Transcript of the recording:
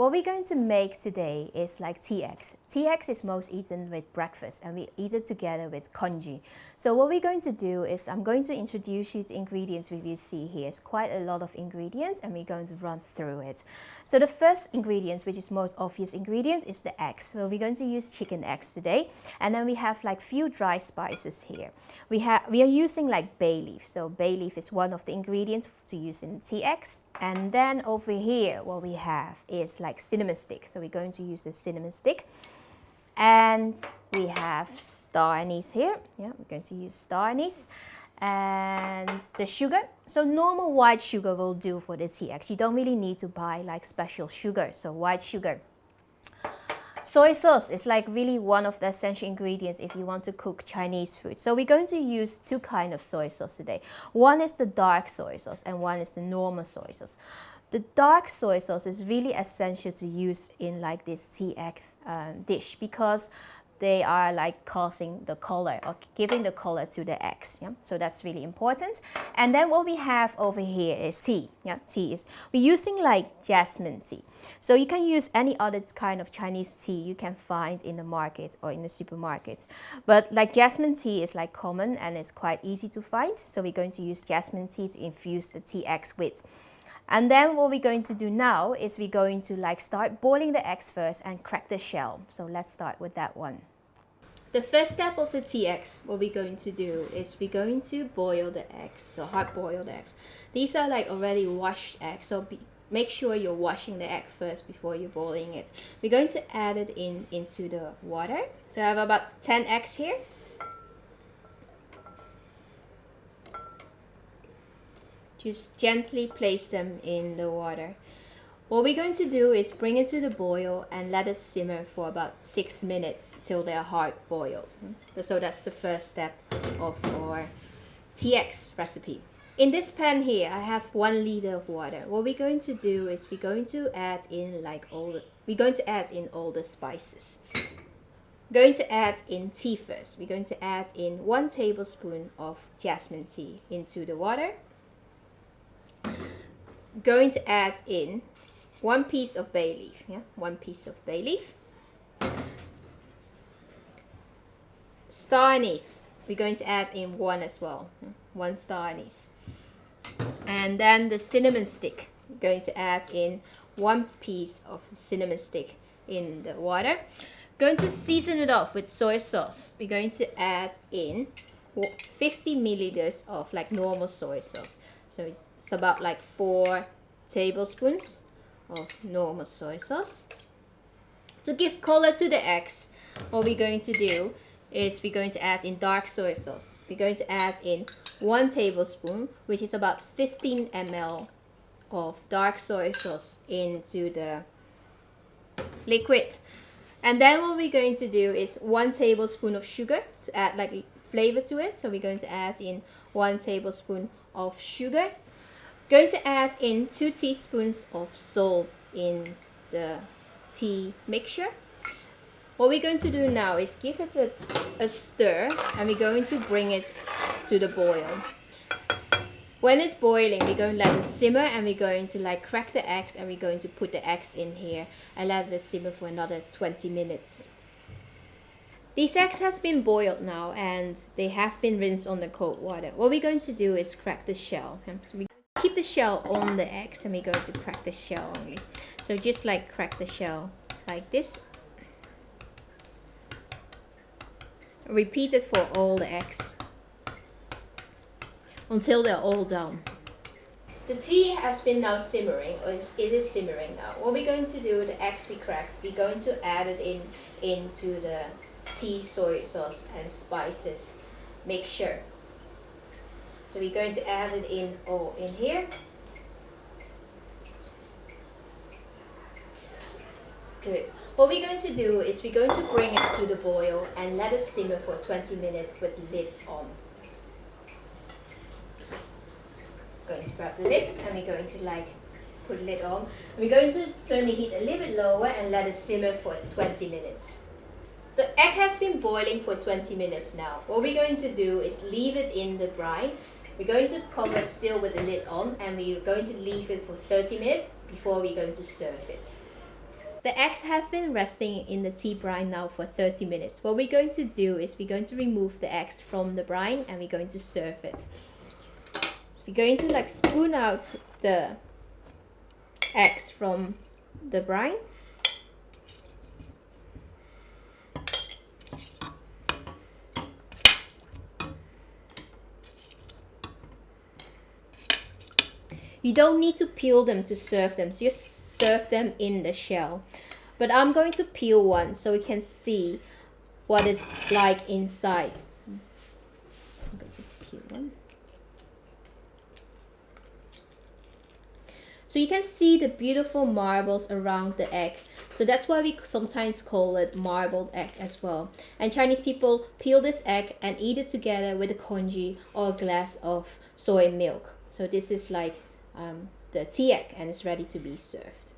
What we're going to make today is like tea eggs. Tea eggs is most eaten with breakfast, and we eat it together with congee. So what we're going to do is I'm going to introduce you to ingredients we will see here. It's quite a lot of ingredients, and we're going to run through it. So the first ingredients, which is most obvious ingredients, is the eggs. So we're going to use chicken eggs today, and then we have like few dry spices here. We are using like bay leaf. So bay leaf is one of the ingredients to use in tea eggs. And then over here, what we have is like cinnamon stick. So we're going to use the cinnamon stick. And we have star anise here. Yeah, we're going to use star anise. And the sugar. So normal white sugar will do for the tea eggs. You don't really need to buy like special sugar. So white sugar. Soy sauce is like really one of the essential ingredients if you want to cook Chinese food. So we're going to use two kinds of soy sauce today. One is the dark soy sauce and one is the normal soy sauce. The dark soy sauce is really essential to use in like this tea egg dish because they are like causing the color or giving the color to the eggs. Yeah? So that's really important. And then what we have over here is tea. Yeah, tea is we're using like jasmine tea. So you can use any other kind of Chinese tea you can find in the market or in the supermarkets. But like jasmine tea is like common and it's quite easy to find. So we're going to use jasmine tea to infuse the tea eggs with. And then what we're going to do now is we're going to like start boiling the eggs first and crack the shell. So let's start with that one. The first step of the tea eggs, what we're going to do is we're going to boil the eggs, so hard boiled eggs. These are like already washed eggs, so make sure you're washing the egg first before you're boiling it. We're going to add it into the water. So I have about 10 eggs here. Just gently place them in the water. What we're going to do is bring it to the boil and let it simmer for about 6 minutes till they're hard boiled. So that's the first step of our tea eggs recipe. In this pan here, I have 1 liter of water. What we're going to do is we're going to add in all the spices. Going to add in tea first. We're going to add in 1 tablespoon of jasmine tea into the water. Going to add in 1 piece of bay leaf. Yeah, 1 piece of bay leaf. Star anise. We're going to add in 1 as well. 1 star anise. And then the cinnamon stick. We're going to add in 1 piece of cinnamon stick in the water. Going to season it off with soy sauce. We're going to add in 50 milliliters of like normal soy sauce. So it's about like 4 tablespoons of normal soy sauce. To give color to the eggs, what we're going to do is we're going to add in dark soy sauce. We're going to add in 1 tablespoon, which is about 15 ml of dark soy sauce into the liquid. And then what we're going to do is 1 tablespoon of sugar to add like flavor to it. So we're going to add in 1 tablespoon of sugar. Going to add in 2 teaspoons of salt in the tea mixture. What we're going to do now is give it a stir, and we're going to bring it to the boil. When it's boiling, we're going to let it simmer, and we're going to like crack the eggs, and we're going to put the eggs in here and let it simmer for another 20 minutes. These eggs has been boiled now, and they have been rinsed on the cold water. What we're going to do is crack the shell. So we keep the shell on the eggs, and we're going to crack the shell only. So just like crack the shell like this. Repeat it for all the eggs until they're all done. The tea has been now simmering, or it is simmering now. What we're going to do, the eggs we cracked, we're going to add it into the tea, soy sauce and spices mixture. So we're going to add it in all in here. Good. What we're going to do is we're going to bring it to the boil and let it simmer for 20 minutes with the lid on. Going to grab the lid, and we're going to like put the lid on. And we're going to turn the heat a little bit lower and let it simmer for 20 minutes. So egg has been boiling for 20 minutes now. What we're going to do is leave it in the brine. We're going to cover it still with the lid on, and we're going to leave it for 30 minutes before we're going to serve it. The eggs have been resting in the tea brine now for 30 minutes. What we're going to do is we're going to remove the eggs from the brine and we're going to serve it. We're going to like spoon out the eggs from the brine. You don't need to peel them to serve them, so just serve them in the shell. But I'm going to peel one so we can see what it's like inside. I'm going to peel one. So you can see the beautiful marbles around the egg. So that's why we sometimes call it marbled egg as well. And Chinese people peel this egg and eat it together with a congee or a glass of soy milk. So this is like the tea egg and it's ready to be served.